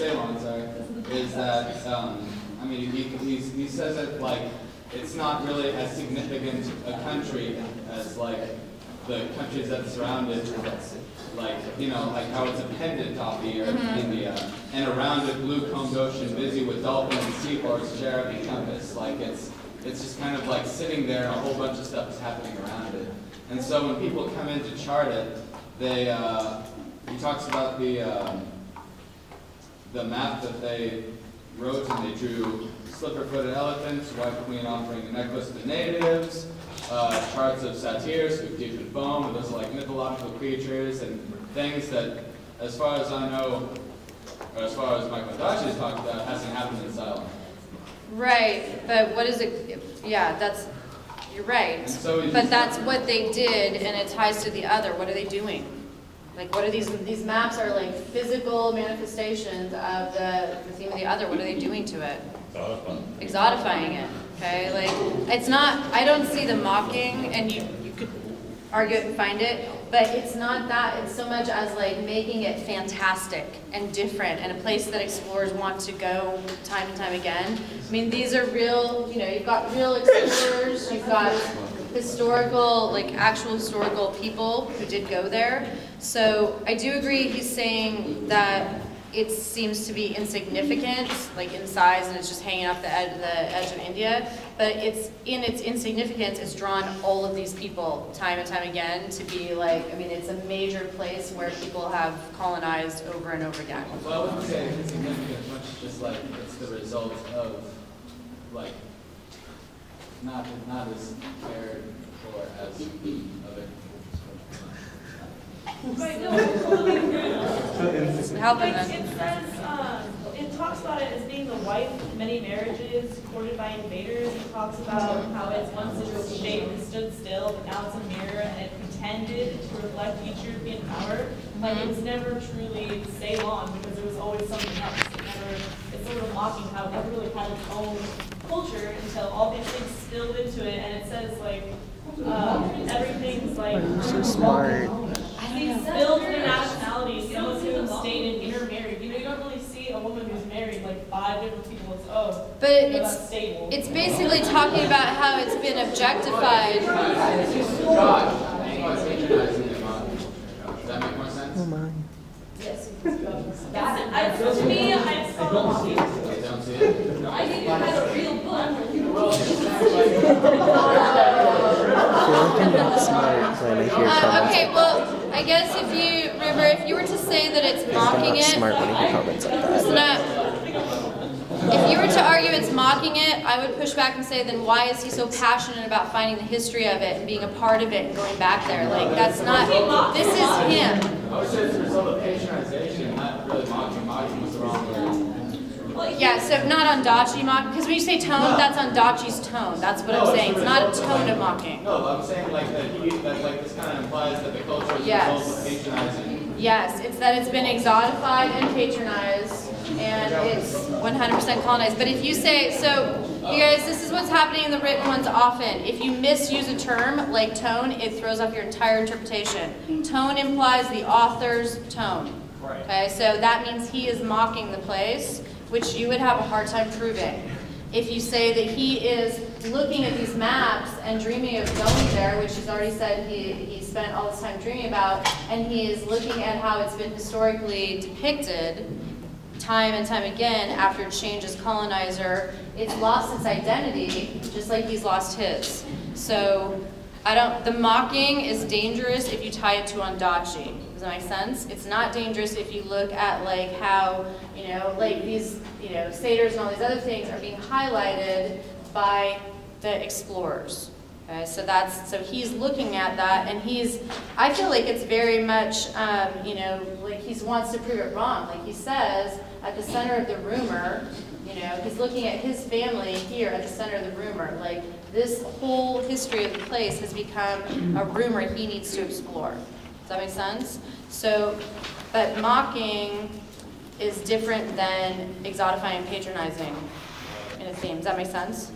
Ceylon, sorry, is that, I mean, he says that, like, it's not really as significant a country as, like, the countries that surround it, like, you know, like how it's a pendant off the earth, India, and around it, blue-combed ocean, busy with dolphins, seahorse, cherub, and compass. Like, it's just kind of like sitting there, and a whole bunch of stuff is happening around it. And so when people come in to chart it, he talks about the map that they wrote, and they drew slipper-footed elephants, white queen offering the necklace to the natives, charts of satyrs who teach with foam, and those are like mythological creatures and things that, as far as I know, or as far as Michael Ondaatje has talked about, hasn't happened in Ceylon. Right, but what is it? Yeah, you're right. So but that's what they did, and it ties to the other. What are they doing? Like, what are these maps are like physical manifestations of the theme of the other. What are they doing to it? Exotifying it. Okay, like, it's not, I don't see the mocking, and you could argue it and find it, but it's not that, it's so much as like making it fantastic and different and a place that explorers want to go time and time again. I mean, these are real, you know, you've got real explorers, you've got historical, like actual historical people who did go there. So I do agree he's saying that it seems to be insignificant, like in size, and it's just hanging off the edge of India. But it's in its insignificance, it's drawn all of these people time and time again to be like, I mean, it's a major place where people have colonized over and over again. Well, I wouldn't say it's insignificant, much just like it's the result of, like, not as cared for as other. Right, no, I totally agree. Helping Like, them. it says, it talks about it as being the wife of many marriages, courted by invaders. It talks about how it's once it was shaped and stood still, but now it's a mirror, and it pretended to reflect each European power. Like, it was never truly Ceylon, because it was always something else. It's sort of mocking how it never really had its own culture until all these things spilled into it, and it says, like, everything's like So smart. these spilled internationalities, some of whom stayed and intermarried. You know, you don't really see a woman who's married like 5 different people. It's But you know, that's stable. it's basically talking about how it's been objectified. Does that make more sense? Oh my. Yes. To me, I saw the mocking. I don't see it. I think it has a real book. I feel like I'm not smart when I hear comments. Okay, well, I guess if you were to say that it's I'm mocking not it, smart when I hear comments like that. listen up. If you were to argue it's mocking it, I would push back and say, then why is he so passionate about finding the history of it and being a part of it and going back there? Like, that's not, this is him. I would say it's a result of patronization, not really mocking. Mocking was the wrong word. Yeah, so not Ondaatje mock, because when you say tone, that's Ondaatje's tone. That's what I'm saying. It's not a tone of mocking. No, I'm saying like that like this kind of implies that the culture is a result of patronizing. Yes, it's that it's been exotified and patronized, and it's 100% colonized. But if you say, so you guys, this is what's happening in the written ones often. If you misuse a term like tone, it throws off your entire interpretation. Tone implies the author's tone. Okay, so that means he is mocking the place, which you would have a hard time proving. If you say that he is looking at these maps and dreaming of going there, which he's already said he spent all this time dreaming about, and he is looking at how it's been historically depicted time and time again after it changes colonizer, it's lost its identity, just like he's lost his. So the mocking is dangerous if you tie it to Ondaatje. Does that make sense? It's not dangerous if you look at like how, you know, like these, you know, satyrs and all these other things are being highlighted by the explorers. Okay, so he's looking at that, and I feel like it's very much, you know, like he wants to prove it wrong. Like he says, at the center of the rumor, you know, he's looking at his family here at the center of the rumor. Like this whole history of the place has become a rumor he needs to explore. Does that make sense? So, but mocking is different than exotifying and patronizing in a theme. Does that make sense?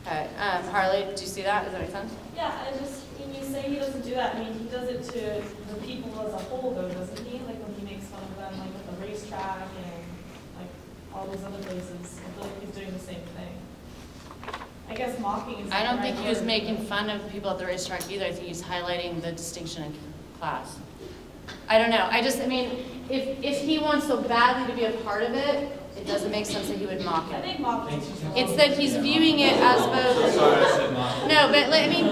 Okay. Harley, do you see that? Does that make sense? Yeah, I just, when you say he doesn't do that, I mean, he does it to the people as a whole, though, doesn't he? Like when he makes fun of them, like with the racetrack and like all those other places. I feel like he's doing the same thing. I guess mocking is. I don't the think right he was word. making fun of people at the racetrack either. I think he's highlighting the distinction in class. I don't know. I mean, if he wants so badly to be a part of it, it doesn't make sense that he would mock I it. think mocking is just wrong. It's that he's viewing it as both. Sorry, I said mock. No, but like, I mean,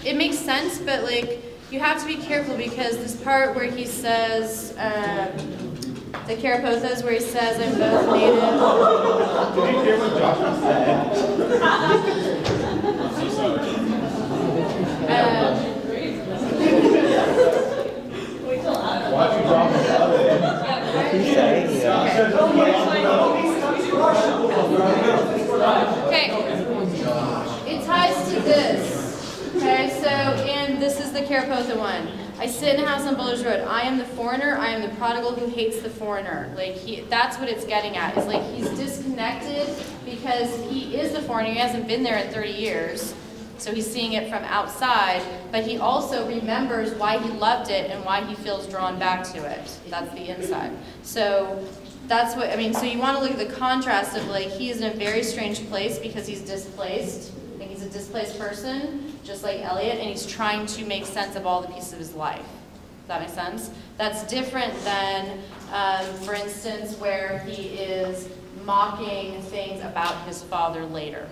it makes sense, but like, you have to be careful because this part where he says, the Carapothas, where he says, I'm both native. Did you hear what Joshua said? I'm so sorry. Watch you drop his oven. What did he say? Yeah. Okay, it ties to this. Okay, so, and this is the Carapotha one. I sit in a house on Buller's Road. I am the foreigner. I am the prodigal who hates the foreigner. Like, that's what it's getting at. Is like he's disconnected because he is the foreigner. He hasn't been there in 30 years. So he's seeing it from outside, but he also remembers why he loved it and why he feels drawn back to it. That's the inside. So that's what, I mean, so you want to look at the contrast of like, he is in a very strange place because he's displaced. Like he's a displaced person, just like Elliot, and he's trying to make sense of all the pieces of his life. Does that make sense? That's different than, for instance, where he is mocking things about his father later,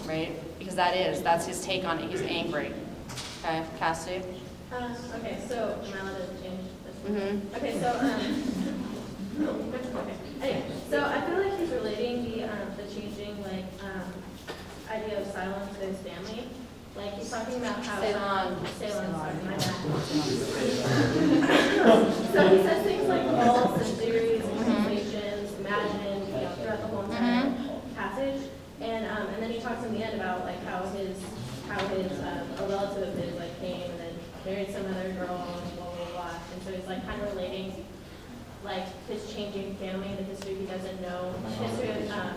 right? Because that's his take on it. He's angry. Okay, Cassidy? Okay, so am I allowed to change this one? Mm-hmm. Okay, so okay. Anyway, so I feel like he's relating the changing idea of silence to his family. Like he's talking about how Ceylon. sorry, my bad. So he says things like false and theories and sensations, imagined, throughout the whole entire passage. And then he talks in the end about like how his a relative of his like came and then married some other girl and blah blah blah. And so he's like kind of relating like his changing family, the history he doesn't know. The history of Ceylon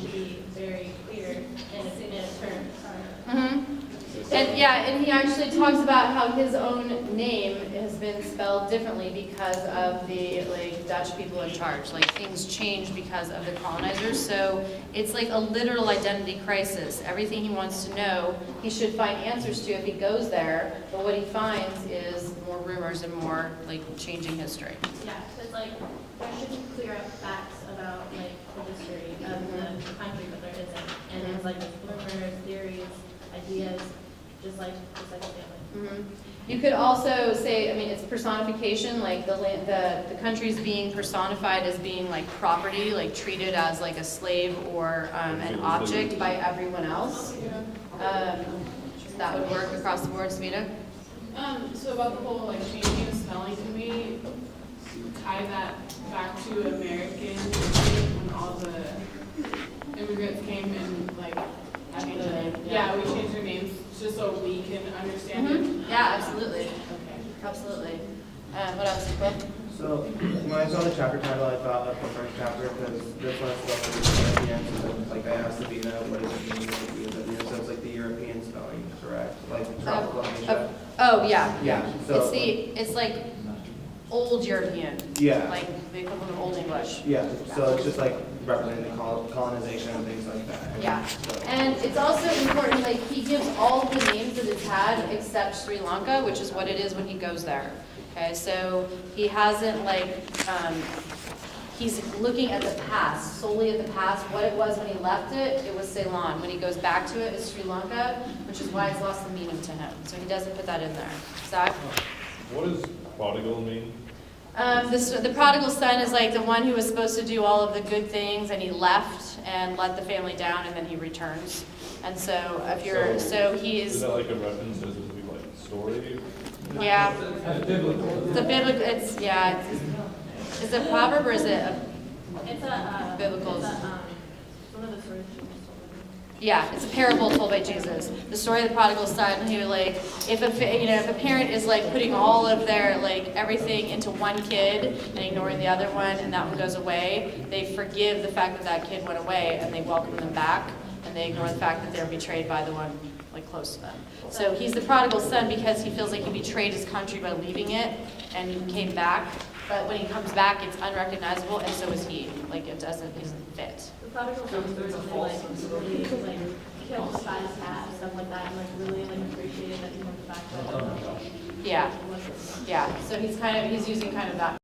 should be very clear in its terms. Mm-hmm. And yeah, and he actually talks about how his own name has been spelled differently because of the like Dutch people in charge. Like things change because of the colonizers. So it's like a literal identity crisis. Everything he wants to know, he should find answers to if he goes there. But what he finds is more rumors and more like changing history. Yeah, so it's like there should be clear up facts about like the history of the country, but there isn't. And there's like rumors, theories, ideas. Just like a family. Mm-hmm. You could also say, I mean, it's personification, like the country's being personified as being like property, like treated as like a slave or an object by everyone else. That would work across the board, Smita? So about the whole like changing of spelling, can we tie that back to American history when all the immigrants came and like we changed their names just so we can understand it? Yeah, absolutely. Okay. Absolutely. What else, April? So when I saw the chapter title, I thought of the first chapter because this one is spelled at the end. So like I asked Sabina, what does it mean? So it's like the European spelling, correct? Like tropical Asia. Oh, yeah. Yeah. So It's like old European. yeah. Like the equivalent of Old English. Yeah. So it's just like representing the colonization and things like that. Yeah. So, And it's also important, like, he gives all the names that it's had except Sri Lanka, which is what it is when he goes there. Okay, so he hasn't, like, he's looking at the past, solely at the past. What it was when he left it, it was Ceylon. When he goes back to it, it's Sri Lanka, which is why it's lost the meaning to him. So he doesn't put that in there. Zach? What does prodigal mean? The prodigal son is like the one who was supposed to do all of the good things, and he left and let the family down, and then he returns. And so if you're, so he Is is, that like a reference to like story? yeah. The biblical, it's, yeah. Is it a proverb or is it a, It's a Biblical. It's a, one of the stories she was told. yeah, it's a parable told by Jesus. The story of the prodigal son who, like, if a parent is like putting all of their like everything into one kid and ignoring the other one, and that one goes away, they forgive the fact that that kid went away and they welcome them back, and they ignore the fact that they're betrayed by the one like close to them. So he's the prodigal son because he feels like he betrayed his country by leaving it, and he came back but when he comes back, it's unrecognizable, and so is he. Like, it isn't fit. The prodigal son is really like killed the guy's cat and stuff like that, and like really like appreciated that he went back to it. Yeah, yeah. So he's using kind of that